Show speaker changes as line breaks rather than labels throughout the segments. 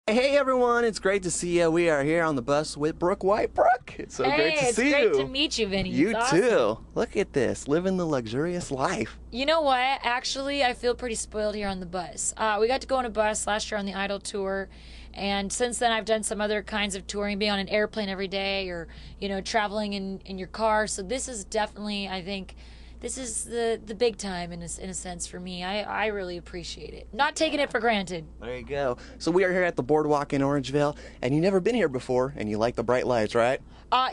Hey everyone, it's great to see you. We are here on the bus with Brooke White. Brooke, it's so great to see you.
It's great to meet you, Vinnie.
You
it's awesome.
too. Look at this, living the luxurious life.
You know what? Actually, I feel pretty spoiled here on the bus. We got to go on a bus last year on the Idol tour, and since then I've done some other kinds of touring, being on an airplane every day or, traveling in your car. So this is definitely, I think, this is the big time in a sense for me. I really appreciate it. Not taking it for granted.
There you go. So we are here at the boardwalk in Orangevale, and you've never been here before, and you like the bright lights, right?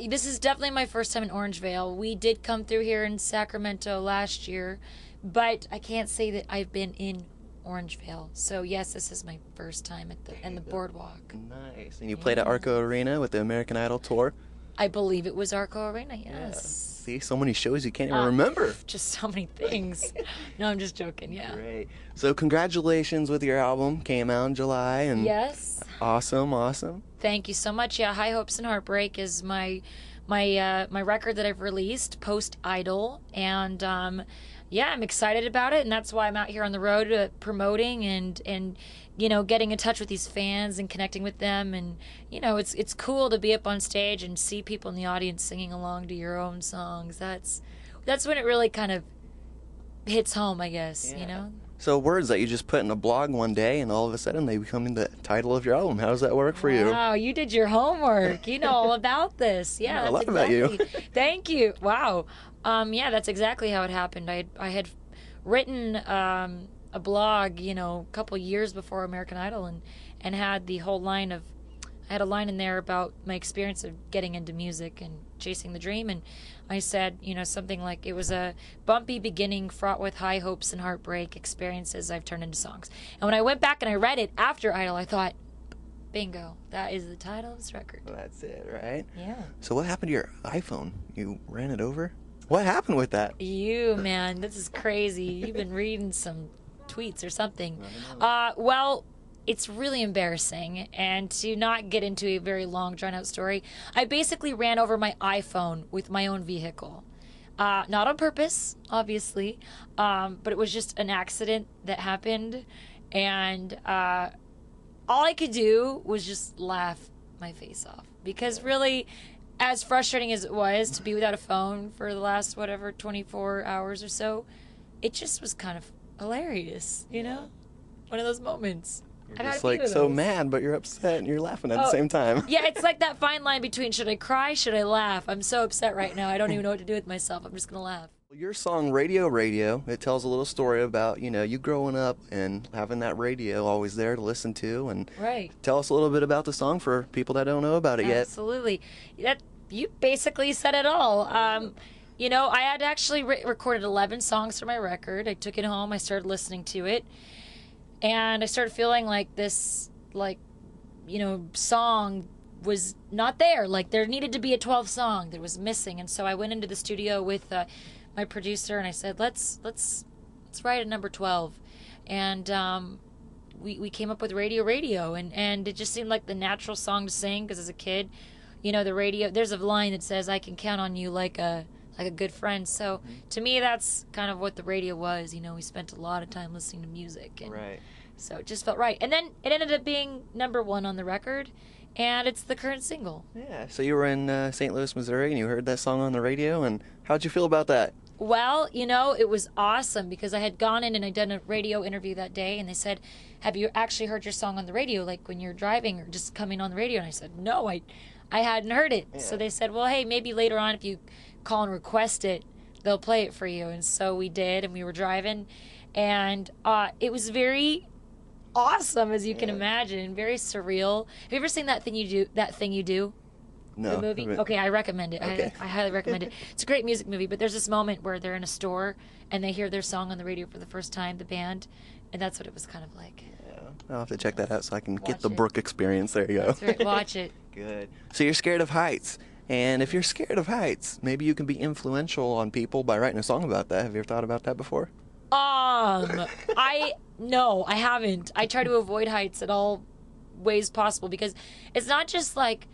This is definitely my first time in Orangevale. We did come through here in Sacramento last year, but I can't say that I've been in Orangevale. So yes, this is my first time at the boardwalk.
Nice. And you played at Arco Arena with the American Idol tour?
I believe it was Arco Arena, yes.
Yeah. See, so many shows you can't even remember.
Just so many things. No, I'm just joking, yeah.
Great. So congratulations with your album. Came out in July. And
yes.
Awesome.
Thank you so much. Yeah, High Hopes and Heartbreak is my record that I've released post-Idol. And yeah, I'm excited about it. And that's why I'm out here on the road promoting and getting in touch with these fans and connecting with them. And it's cool to be up on stage and see people in the audience singing along to your own songs. That's when it really kind of hits home, I guess.
Yeah. So words that you just put in a blog one day and all of a sudden they become the title of your album. How does that work for you?
Wow, you did your homework. You know all about this. Yeah,
I know a lot about you.
Thank you. Wow. Yeah, that's exactly how it happened. I had written a blog, a couple years before American Idol, and had the whole line of, I had a line in there about my experience of getting into music and chasing the dream, and I said, something like, it was a bumpy beginning fraught with high hopes and heartbreak experiences I've turned into songs. And when I went back and I read it after Idol, I thought, bingo, that is the title of this record.
Well, that's it, right?
Yeah.
So what happened to your iPhone? You ran it over? What happened with that?
Man, this is crazy. You've been reading some tweets or something. Well, it's really embarrassing, and to not get into a very long, drawn-out story, I basically ran over my iPhone with my own vehicle. Not on purpose, obviously, but it was just an accident that happened, and all I could do was just laugh my face off, because really, as frustrating as it was to be without a phone for the last, 24 hours or so, it just was kind of hilarious, One of those moments.
You're just like so mad, but you're upset and you're laughing at the same time.
Yeah, it's like that fine line between should I cry, should I laugh? I'm so upset right now. I don't even know what to do with myself. I'm just going to laugh.
Your song, Radio, it tells a little story about, you growing up and having that radio always there to listen to. And
right.
Tell us a little bit about the song for people that don't know about it yet.
Absolutely. You basically said it all. I had actually recorded 11 songs for my record. I took it home. I started listening to it. And I started feeling like this, song was not there. Like, there needed to be a 12th song that was missing. And so I went into the studio with my producer, and I said, let's write a number 12. And we came up with Radio. And it just seemed like the natural song to sing, because as a kid, the radio, there's a line that says, I can count on you like a good friend. So to me, that's kind of what the radio was. We spent a lot of time listening to music. And
right.
So it just felt right. And then it ended up being number 1 on the record, and it's the current single.
Yeah. So you were in St. Louis, Missouri, and you heard that song on the radio, and how'd you feel about that?
Well, it was awesome, because I had gone in and I'd done a radio interview that day, and they said, have you actually heard your song on the radio, like when you're driving or just coming on the radio? And I said, no, I hadn't heard it. Yeah. So they said, well, hey, maybe later on if you call and request it, they'll play it for you. And so we did, and we were driving, and it was very awesome, as you can imagine, very surreal. Have you ever seen That Thing You Do?
No.
The movie? Okay, I recommend it.
Okay.
I highly recommend it. It's a great music movie, but there's this moment where they're in a store and they hear their song on the radio for the first time, the band, and that's what it was kind of like.
Yeah. I'll have to check that out so I can get the Brooke experience. There you go.
That's right. Watch it.
Good. So you're scared of heights. And if you're scared of heights, maybe you can be influential on people by writing a song about that. Have you ever thought about that before?
No, I haven't. I try to avoid heights at all ways possible, because it's not just like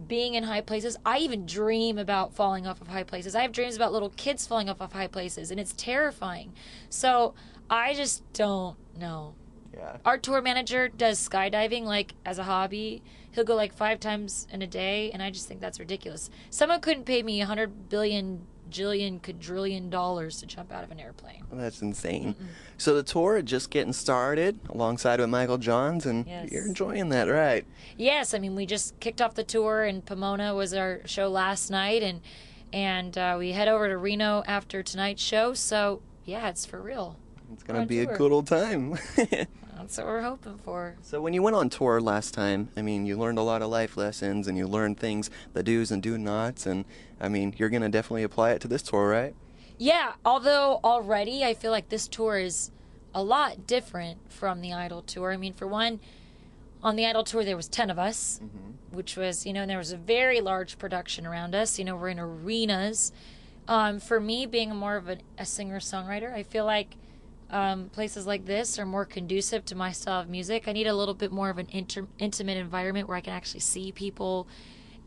being in high places. I even dream about falling off of high places. I have dreams about little kids falling off of high places, and it's terrifying. So I just don't know.
Yeah.
Our tour manager does skydiving like as a hobby. He'll go like 5 times in a day, and I just think that's ridiculous. Someone couldn't pay me $100 billion, quadrillion to jump out of an airplane.
That's insane. So the tour is just getting started alongside with Michael Johns, and
Yes.
you're enjoying that, right?
Yes, I mean, we just kicked off the tour, and Pomona was our show last night, and we head over to Reno after tonight's show. So yeah, it's for real.
It's going to be a good old time.
That's what we're hoping for.
So when you went on tour last time, I mean, you learned a lot of life lessons, and you learned things, the do's and do nots, and I mean, you're going to definitely apply it to this tour, right?
Yeah, although already I feel like this tour is a lot different from the Idol tour. I mean, for one, on the Idol tour there was 10 of us, which was, and there was a very large production around us. We're in arenas. For me, being more of a singer-songwriter, I feel like places like this are more conducive to my style of music. I need a little bit more of an intimate environment where I can actually see people,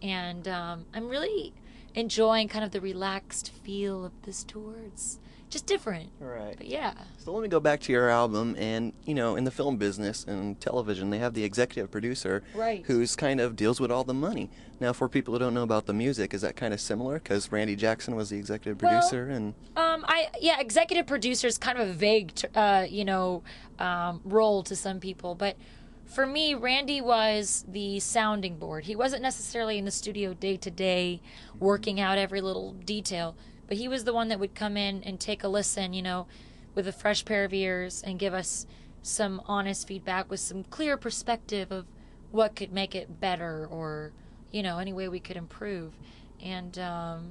and I'm really enjoying kind of the relaxed feel of this tour. It's just different.
Right.
But yeah.
So let me go back to your album, and in the film business and television, they have the executive producer,
Right.
who's kind of deals with all the money. Now, for people who don't know about the music, is that kind of similar? Because Randy Jackson was the executive producer, and
Executive producer is kind of a vague, role to some people, but for me, Randy was the sounding board. He wasn't necessarily in the studio day to day, working out every little detail, but he was the one that would come in and take a listen, with a fresh pair of ears, and give us some honest feedback with some clear perspective of what could make it better, or any way we could improve. And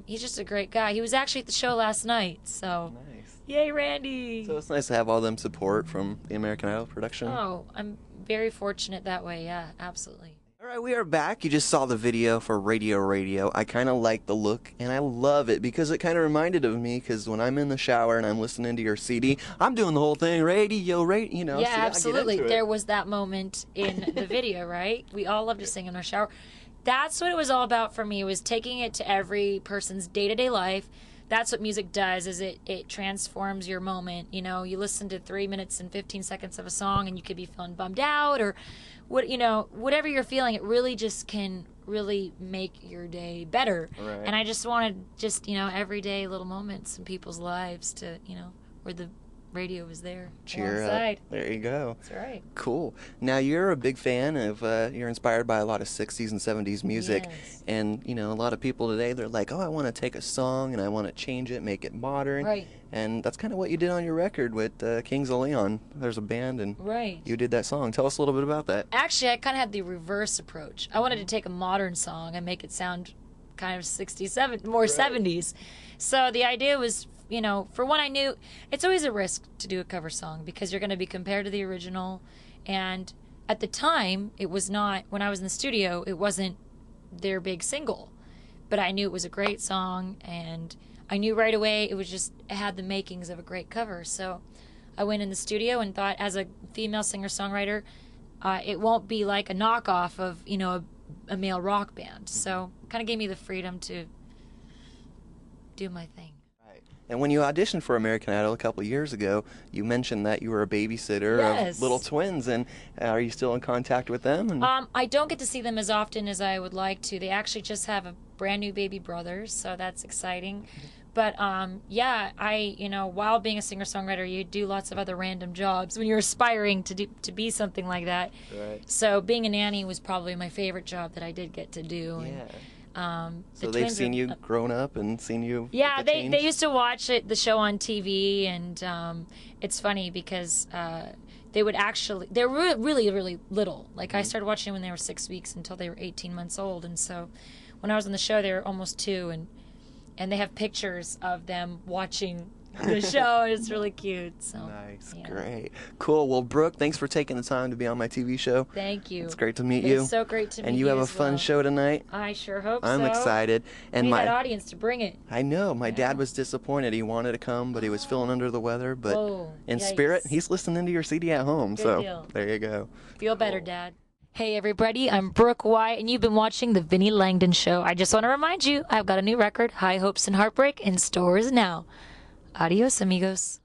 he's just a great guy. He was actually at the show last night, so
nice.
Yay, Randy!
So it's nice to have all them support from the American Idol production.
Oh, I'm very fortunate that way. Yeah, absolutely.
All right, we are back. You just saw the video for Radio. I kind of like the look, and I love it because it kind of reminded of me, because when I'm in the shower and I'm listening to your CD, I'm doing the whole thing, radio,
Yeah,
see,
absolutely. There was that moment in the video, right? We all love to sing in our shower. That's what it was all about for me, was taking it to every person's day-to-day life. That's what music does, is it transforms your moment. You listen to 3 minutes and 15 seconds of a song, and you could be feeling bummed out, or whatever you're feeling, it really just can really make your day better.
Right.
And I just wanted everyday little moments in people's lives to, where the radio was there.
Cheer
alongside.
up. There you go.
That's right.
Cool. Now, you're a big fan of, you're inspired by a lot of 60s and 70s music.
Yes.
And, a lot of people today, they're like, oh, I want to take a song and I want to change it, make it modern.
Right.
And that's kind of what you did on your record with Kings of Leon. There's a band, and
Right.
you did that song. Tell us a little bit about that.
Actually, I kind of had the reverse approach. I wanted to take a modern song and make it sound kind of 67, more 70s. So the idea was, for one, I knew it's always a risk to do a cover song because you're going to be compared to the original. And at the time, it was not, when I was in the studio, it wasn't their big single. But I knew it was a great song, and I knew right away it had the makings of a great cover. So I went in the studio and thought, as a female singer-songwriter, it won't be like a knockoff of, a male rock band. So it kind of gave me the freedom to do my thing.
And when you auditioned for American Idol a couple of years ago, you mentioned that you were a babysitter of little twins. And are you still in contact with them? And
I don't get to see them as often as I would like to. They actually just have a brand new baby brother, so that's exciting. But while being a singer-songwriter, you do lots of other random jobs when you're aspiring to be something like that.
Right.
So being a nanny was probably my favorite job that I did get to do.
Yeah.
And,
so they've seen you grown up and seen you.
Yeah, they used to watch the show on TV, and it's funny because they would actually, they're really, really little. Like I started watching when they were 6 weeks until they were 18 months old, and so when I was on the show, they were almost 2, and they have pictures of them watching the show. It's really cute. So
nice,
yeah.
Great, cool. Well, Brooke, thanks for taking the time to be on my TV show.
Thank you.
It's great to meet you.
It's so great to meet you.
And you have a fun show tonight.
I sure hope so.
I'm excited. And
I need that audience to bring it.
I know. My dad was disappointed. He wanted to come, but he was feeling under the weather. But in spirit, he's listening to your CD at home.
Good deal.
There you go.
Feel better, Dad. Hey everybody, I'm Brooke White, and you've been watching The Vinnie Langdon Show. I just want to remind you, I've got a new record, High Hopes and Heartbreak, in stores now. Adios, amigos.